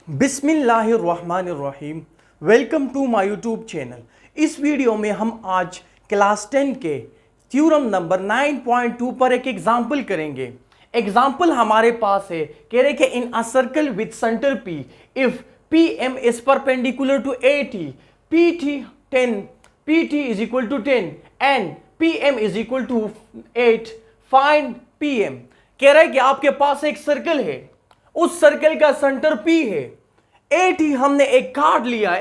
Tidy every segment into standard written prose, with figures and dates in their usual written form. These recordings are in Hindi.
बिस्मिल्लाहिर्रहमानिर्रहीम। Welcome to my YouTube channel. इस वीडियो में हम आज क्लास 10 के थ्योरम नंबर 9.2 पर एक एग्जाम्पल करेंगे। एग्जाम्पल हमारे पास है, कह रहे कि in a circle with centre P if P M is perpendicular to A T P T 10 P T is equal to 10 and P M is equal to 8 find P M. कह रहा है कि आपके पास एक सर्कल है, उस सर्कल का सेंटर पी है, ए टी हमने एक कार्ड लिया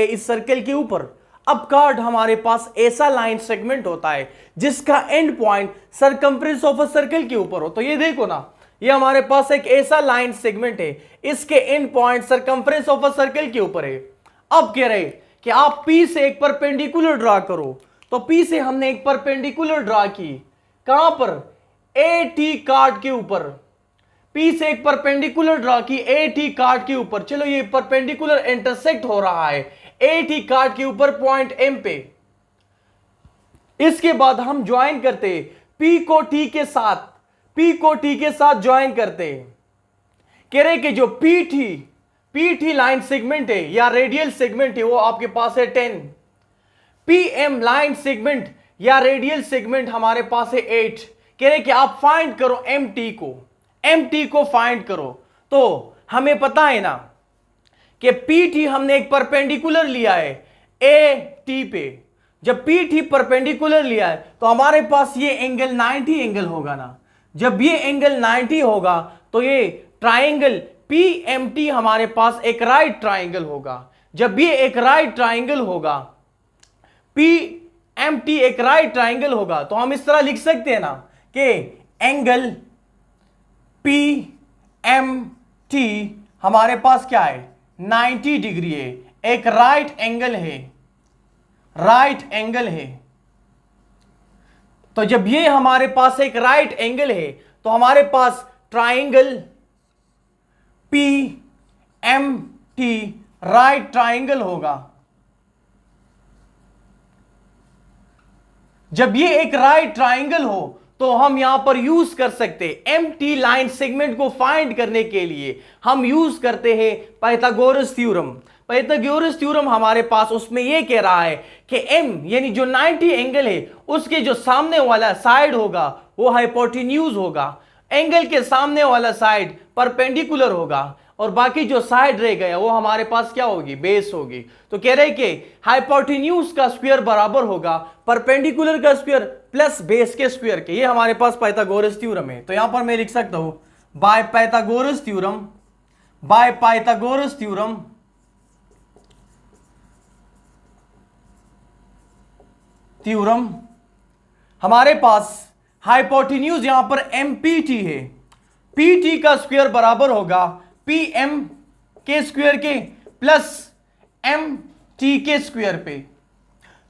इस सर्कल के ऊपर। अब कार्ड हमारे पास ऐसा लाइन सेगमेंट होता है जिसका and point circumference of a circle के ऊपर हो। तो ये देखो ना, ये हमारे पास एक ऐसा लाइन सेगमेंट है, इसके and point circumference of a circle के ऊपर है। अब कह रहे कि आप P से एक परपेंडिकुलर ड्रा करो। तो P से हमने एक परपेंडिकुलर ड्रा की, कहां पर? ए टी कार्ड के ऊपर। P से एक परपेंडिकुलर ड्रा की ए टी कार्ड के ऊपर। चलो, ये परपेंडिकुलर इंटरसेक्ट हो रहा है ए टी कार्ड के ऊपर पॉइंट M पे। इसके बाद हम ज्वाइन करते P को T के साथ ज्वाइन करते। कह रहे कि जो PT लाइन सेगमेंट है या रेडियल सेगमेंट है वो आपके पास है 10। PM लाइन सेगमेंट या रेडियल सेगमेंट हमारे पास है 8। कह रहे कि आप फाइंड करो MT को फाइंड करो। तो हमें पता है ना कि PT हमने एक परपेंडिकुलर लिया है AT पे। जब PT परपेंडिकुलर लिया है तो हमारे पास ये एंगल 90 एंगल होगा ना। जब ये एंगल 90 होगा तो ये ट्राइंगल PMT हमारे पास एक राइट ट्राइंगल होगा। जब ये एक राइट ट्राइंगल होगा, PMT एक राइट ट्राइंगल होगा, तो हम इस तरह लिख सकते हैं ना कि एंगल PMT हमारे पास क्या है? 90 डिग्री है, एक राइट एंगल है। तो जब ये हमारे पास एक राइट एंगल है तो हमारे पास ट्राइंगल PMT राइट ट्राइंगल होगा। जब ये एक राइट ट्राइंगल हो तो हम यहां पर यूज कर सकते हैं MT लाइन सेगमेंट को फाइंड करने के लिए हम यूज करते हैं पाइथागोरस थ्योरम हमारे पास उसमें यह कह रहा है कि M यानी जो 90 एंगल है उसके जो सामने वाला साइड होगा वो हाइपोटेन्यूज होगा, एंगल के सामने वाला साइड परपेंडिकुलर होगा और बाकी जो साइड रह गया वो हमारे पास क्या होगी? बेस होगी। तो कह रहे कि हाइपोटेन्यूज का स्क्वायर बराबर होगा परपेंडिकुलर का स्क्वायर प्लस बेस के स्क्वायर के। ये हमारे पास पाइथागोरस थ्योरम है। तो यहां पर मैं लिख सकता हूं बाय पाइथागोरस थ्योरम हमारे पास हाइपोटेन्यूज यहां पर MPT है, PT का स्क्वायर बराबर होगा PM के स्क्वायर के प्लस MT के स्क्वायर पे।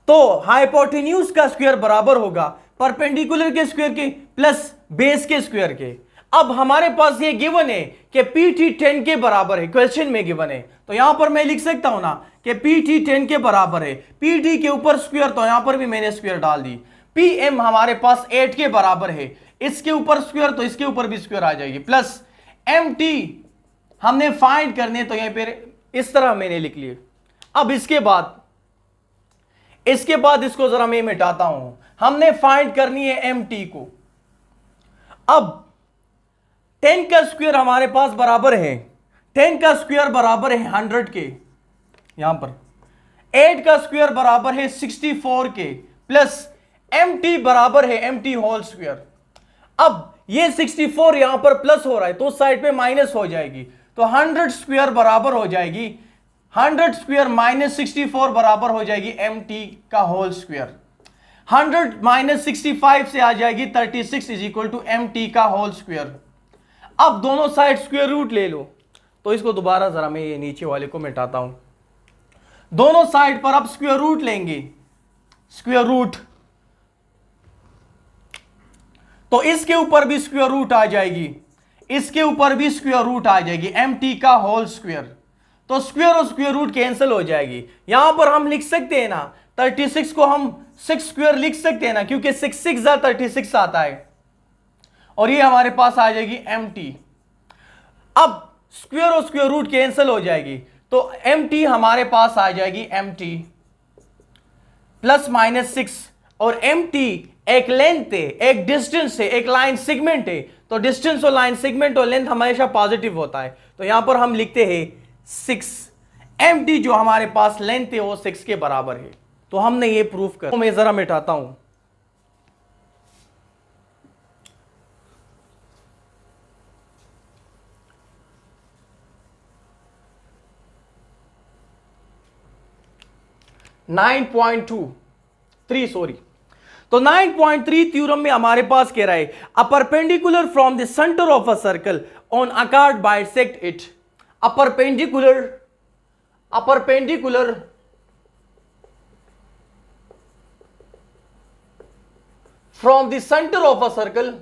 तो हाइपोटेन्यूज का स्क्वायर बराबर होगा परपेंडिकुलर के स्क्वायर के प्लस बेस के स्क्वायर के। अब हमारे पास ये गिवन है कि PT 10 के बराबर है, क्वेश्चन में गिवन है। तो यहां पर मैं लिख सकता हूं ना कि PT 10 के बराबर है, PT के ऊपर स्क्वायर, तो यहां पर भी मैंने स्क्वायर डाल दी। PM हमारे पास 8 के बराबर है, इसके ऊपर स्क्वायर तो इसके ऊपर भी स्क्वायर आ जाएगी, प्लस MT हमने फाइंड करने, तो यहां पर इस तरह मैंने लिख लिया। अब इसके बाद इसको जरा मैं मिटाता हूं। हमने फाइंड करनी है MT को। अब 10 का स्क्वायर हमारे पास बराबर है, 10 का स्क्वायर बराबर है 100 के, यहां पर 8 का स्क्वायर बराबर है 64 के, प्लस MT बराबर है MT होल स्क्वायर। अब ये 64 यहां पर प्लस हो रहा है तो उस साइड पे माइनस हो जाएगी, तो 100 स्क्वायर बराबर हो जाएगी 100 स्क्वायर माइनस 64 बराबर हो जाएगी MT का होल स्क्वायर। 100 माइनस 65 से आ जाएगी 36 इज इक्वल टू MT का होल स्क्वायर। अब दोनों साइड स्क्वायर रूट ले लो। तो इसको दोबारा जरा मैं ये नीचे वाले को मिटाता हूं। दोनों साइड पर अब स्क्वायर रूट लेंगे, स्क्वायर रूट, तो इसके ऊपर भी स्क्वायर रूट आ जाएगी, इसके ऊपर भी स्क्वायर रूट आ जाएगी MT का होल स्क्वायर। तो स्क्वायर और स्क्वायर रूट कैंसिल हो जाएगी। यहां पर हम लिख सकते हैं ना 36 को हम 6 स्क्वायर लिख सकते हैं ना, क्योंकि 6 6 36 आता है, और ये हमारे पास आ जाएगी MT। अब स्क्वायर और स्क्वायर रूट कैंसिल हो जाएगी, तो एम टी हमारे पास आ जाएगी एम टी प्लस माइनस 6, और एम टी एक लेंथ है, एक डिस्टेंस है, एक लाइन सेगमेंट है, तो डिस्टेंस और लाइन सेगमेंट और लेंथ हमेशा पॉजिटिव होता है, तो यहां पर हम लिखते हैं 6। एम टी जो हमारे पास लेंथ है वो 6 के बराबर है, तो हमने ये प्रूफ कर, तो मैं जरा मिटाता हूं। Nine point two three, sorry, तो 9.3 थ्योरम में हमारे पास कह रहा है a perpendicular from the centre of a circle on a card bisect it. A perpendicular from the centre of a circle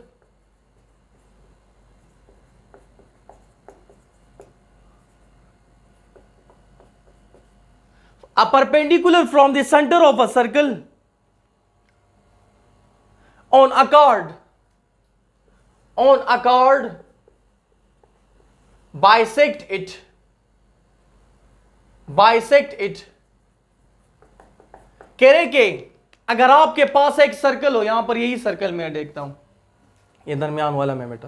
a perpendicular from the center of a circle on a chord bisect it कह रहे कि अगर आपके पास एक सर्कल हो, यहां पर यही सर्कल मैं देखता हूं, ये दरमियान वाला मैं बेटा,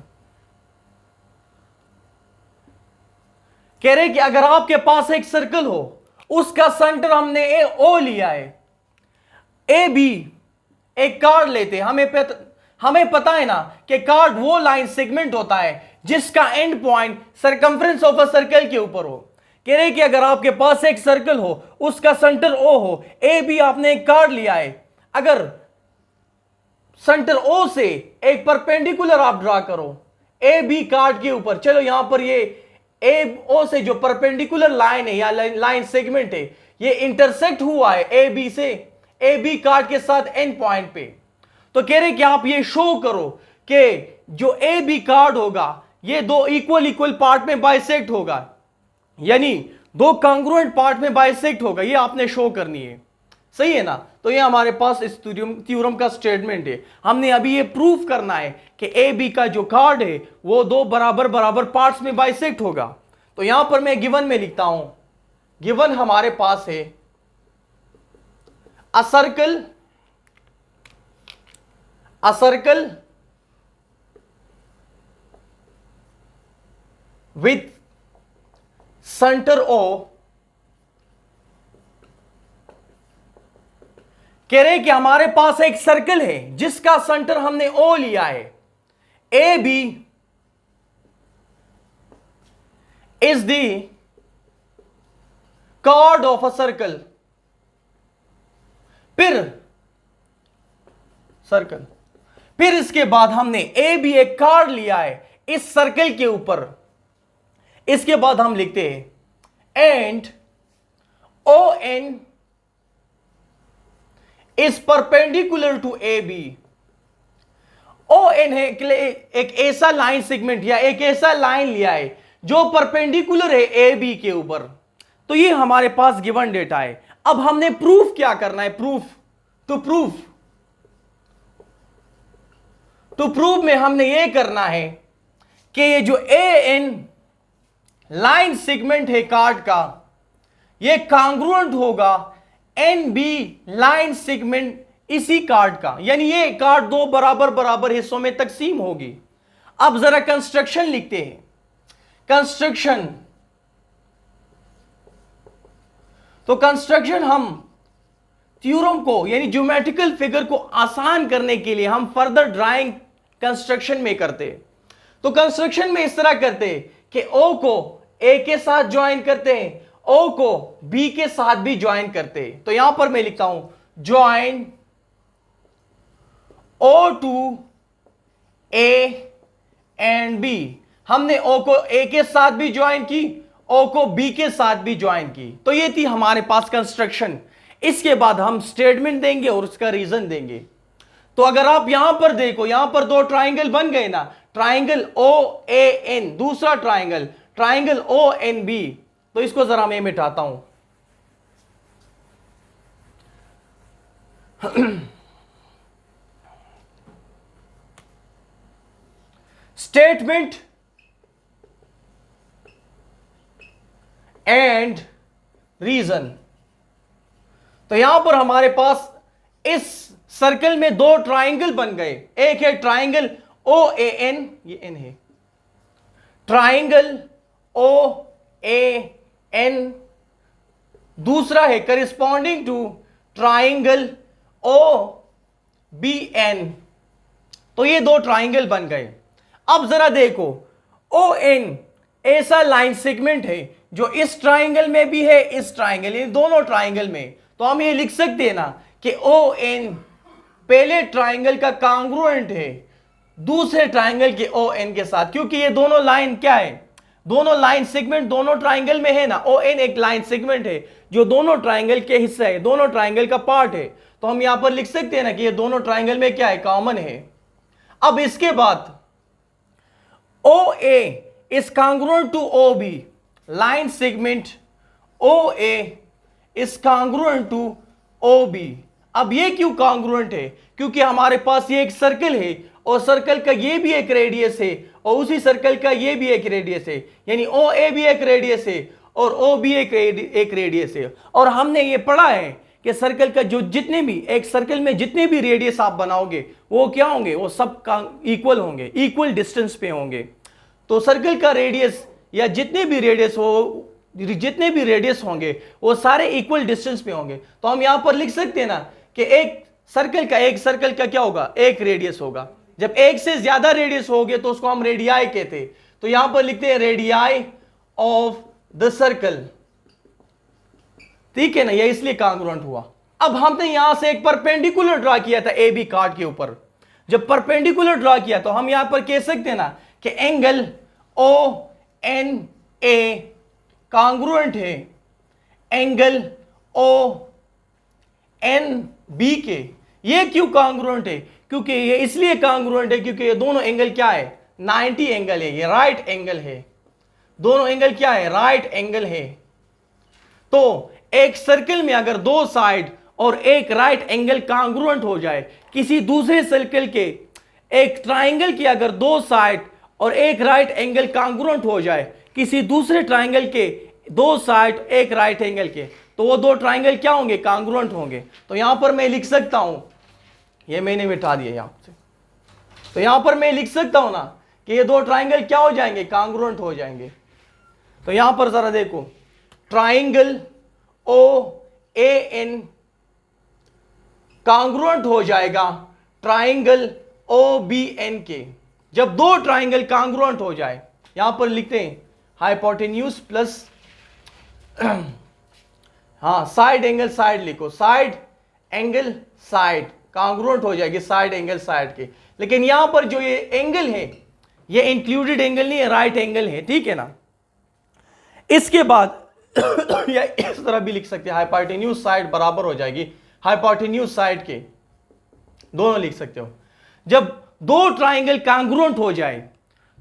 कह रहे कि अगर आपके पास एक सर्कल हो, उसका सेंटर हमने ए ओ लिया है, ए बी एक कार्ड लेते हैं, हमें पता है ना कि कार्ड वो लाइन सेगमेंट होता है जिसका and point circumference of a circle के ऊपर हो। कह रहे कि अगर आपके पास एक सर्कल हो, उसका सेंटर ओ हो, ए बी आपने एक कार्ड लिया है, अगर सेंटर ओ से एक परपेंडिकुलर आप ड्रा करो ए बी कार्ड के ऊपर, चलो यहां पर ये ए ओ से जो परपेंडिकुलर लाइन है या लाइन सेगमेंट है, ये इंटरसेक्ट हुआ है ए बी से, ए बी कार्ड के साथ एंड पॉइंट पे, तो कह रहे कि आप ये शो करो कि जो ए बी कार्ड होगा ये दो इक्वल पार्ट में बाइसेक्ट होगा, यानी दो कांग्रुएंट पार्ट में बाइसेक्ट होगा, ये आपने शो करनी है, सही है ना। तो ये हमारे पास इस थ्योरम का स्टेटमेंट है। हमने अभी ये प्रूफ करना है कि ए बी का जो कार्ड है वो दो बराबर पार्ट्स में बाइसेक्ट होगा। तो यहां पर मैं गिवन में लिखता हूं, गिवन हमारे पास है a circle with centre O, कह रहे कि हमारे पास एक सर्कल है जिसका सेंटर हमने ओ लिया है, A B is the chord of a circle, फिर इसके बाद हमने ए बी एक कार्ड लिया है इस सर्कल के ऊपर, इसके बाद हम लिखते हैं and O N is perpendicular to A B. O N है एक ऐसा लाइन सेगमेंट या एक ऐसा लाइन लिया है जो परपेंडिकुलर है ए बी के ऊपर, तो ये हमारे पास गिवन डेटा है। अब हमने प्रूफ क्या करना है, प्रूफ में हमने ये करना है कि ये जो ए एन लाइन सेगमेंट है कार्ड का, ये कांग्रुएंट होगा एन बी लाइन सेगमेंट इसी कार्ड का, यानी ये कार्ड दो बराबर हिस्सों में तकसीम होगी। अब जरा कंस्ट्रक्शन लिखते हैं, कंस्ट्रक्शन हम थ्योरम को यानी ज्योमेट्रिकल फिगर को आसान करने के लिए हम फर्दर ड्राइंग कंस्ट्रक्शन में करते। तो कंस्ट्रक्शन में इस तरह करते कि ओ को ए के साथ ज्वाइन करते हैं, ओ को बी के साथ भी ज्वाइन करते हैं। तो यहां पर मैं लिखता हूं join O to A and B. हमने ओ को ए के साथ भी ज्वाइन की, ओ को बी के साथ भी ज्वाइन की। तो ये थी हमारे पास कंस्ट्रक्शन। इसके बाद हम स्टेटमेंट देंगे और उसका रीजन देंगे। तो अगर आप यहां पर देखो, यहां पर दो ट्राइंगल बन गए ना, ट्राइंगल ओ ए एन, दूसरा ट्राइंगल ओ एन बी। तो इसको जरा मैं मिटाता हूं। And reason. तो यहां पर हमारे पास इस सर्कल में दो ट्राइंगल बन गए। एक है ट्राइंगल ओ ए एन, ये एन है, ट्राइंगल ओ ए एन, दूसरा है corresponding to triangle O B N. तो ये दो ट्राइंगल बन गए। अब जरा देखो, ओ एन ऐसा लाइन सेगमेंट है जो इस ट्राइंगल में भी है, इस ट्राइंगल, इन दोनों ट्राइंगल में। तो हम ये लिख सकते हैं ना कि ओ एन पहले ट्राइंगल का कांग्रुएंट है दूसरे ट्राइंगल के ओ एन के साथ, क्योंकि ये दोनों लाइन क्या है, दोनों लाइन सेगमेंट दोनों ट्राइंगल में है ना। ओ एन एक लाइन सेगमेंट है जो दोनों ट्राइंगल के हिस्सा है, दोनों ट्राइंगल का पार्ट है। तो हम यहां पर लिख सकते हैं ना कि ये दोनों ट्राइंगल में क्या है, कॉमन है। अब इसके बाद ओ ए is congruent to OB, line segment OA is congruent to OB। अब ये क्यों congruent है, क्योंकि हमारे पास ये एक सर्कल है और सर्कल का ये भी एक रेडियस है और उसी सर्कल का ये भी एक रेडियस है, यानी OA भी एक रेडियस है और OB एक रेडियस है। और हमने ये पढ़ा है कि सर्कल का जो जितने भी, एक सर्कल में जितने भी रेडियस आप बनाओगे वो क्या होंगे, वो सब इक्वल होंगे, इक्वल डिस्टेंस पे होंगे। तो सर्कल का रेडियस या जितने भी रेडियस होंगे वो सारे इक्वल डिस्टेंस पे होंगे। तो हम यहां पर लिख सकते हैं ना कि एक सर्कल का क्या होगा, एक रेडियस होगा। जब एक से ज्यादा रेडियस होंगे तो उसको हम रेडियाई कहते हैं। तो यहां पर लिखते हैं रेडियाई ऑफ द सर्कल, ठीक है ना, यह इसलिए कांग्रुएंट हुआ। अब हमने यहां से एक परपेंडिकुलर ड्रॉ किया था ए बी कार्ड के ऊपर। जब परपेंडिकुलर ड्रॉ किया तो हम यहां पर कह सकते हैं ना कि angle O N A congruent है एंगल ओ एन बी के। ये क्यों कांग्रुएंट है, क्योंकि ये इसलिए कांग्रुएंट है क्योंकि ये दोनों एंगल क्या है, 90 एंगल है, ये राइट एंगल है, दोनों एंगल क्या है, राइट एंगल है। तो एक सर्कल में अगर दो साइड और एक राइट एंगल कांग्रुएंट हो जाए, किसी दूसरे सर्कल के एक ट्राइंगल की अगर दो साइड और एक राइट एंगल कांग्रुएंट हो जाए, किसी दूसरे ट्राइंगल के दो साइड एक राइट एंगल के, तो वो दो ट्राइंगल क्या होंगे, कांग्रुएंट होंगे। तो यहां पर मैं लिख सकता हूं, ये मैंने मिटा दिया यहां से, तो यहां पर मैं लिख सकता हूं ना कि ये दो ट्राइंगल क्या हो जाएंगे, कांग्रुएंट हो जाएंगे। तो यहां पर जरा देखो, triangle O A N congruent हो जाएगा ट्राइंगल ओ बी एन के। जब दो ट्राइंगल कांग्रुएंट हो जाए, यहां पर लिखते हैं hypotenuse plus side angle side लिखो, साइड एंगल साइड कांग्रुएंट हो जाएगी साइड एंगल साइड के। लेकिन यहां पर जो ये एंगल है ये इंक्लूडेड एंगल नहीं है, राइट एंगल है, ठीक है ना। इसके बाद या इस तरह भी लिख सकते हैं, हाइपोटेन्यूज साइड बराबर हो जाएगी हाइपोटेन्यूज साइड के, दोनों लिख सकते हो। जब दो ट्राइंगल कांग्रुएंट हो जाए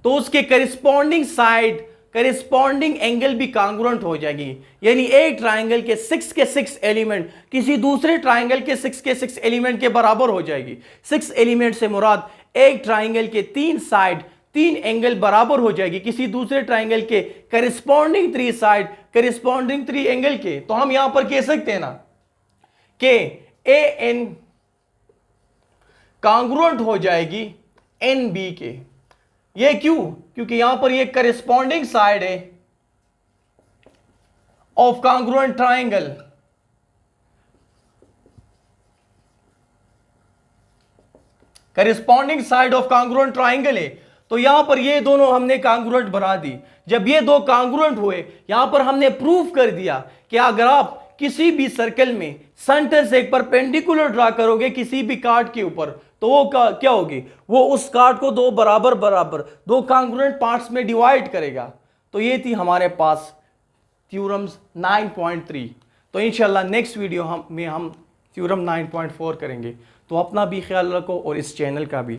तो उसके करिस्पॉन्डिंग साइड, करिस्पॉन्डिंग एंगल भी कांग्रुएंट हो जाएगी, यानी एक ट्राइंगल के 6 के 6 एलिमेंट किसी दूसरे ट्राइंगल के 6 के 6 एलिमेंट के बराबर हो जाएगी। 6 एलिमेंट से मुराद एक ट्राइंगल के 3 साइड 3 एंगल बराबर हो जाएगी किसी दूसरे ट्राइंगल के करिस्पॉन्डिंग 3 साइड करिस्पॉन्डिंग 3 एंगल के। तो हम यहां पर कह सकते हैं ना कि ए एन कांग्रुएंट हो जाएगी एन बी के। ये क्यों, क्योंकि यहां पर ये करिस्पॉन्डिंग साइड है of congruent triangle. Corresponding side of congruent triangle है, तो यहां पर ये दोनों हमने कांग्रुएंट बना दी। जब ये दो कांग्रुएंट हुए, यहां पर हमने प्रूव कर दिया कि अगर आप किसी भी सर्कल में सेंटर से एक परपेंडिकुलर ड्रा करोगे किसी भी कार्ड के ऊपर, तो वो क्या होगी, वो उस कार्ड को दो बराबर दो कांग्रुएंट पार्ट्स में डिवाइड करेगा। तो ये थी हमारे पास थ्योरम्स 9.3। तो इंशाल्लाह नेक्स्ट वीडियो में हम थ्योरम 9.4 करेंगे। तो अपना भी ख्याल रखो और इस चैनल का भी।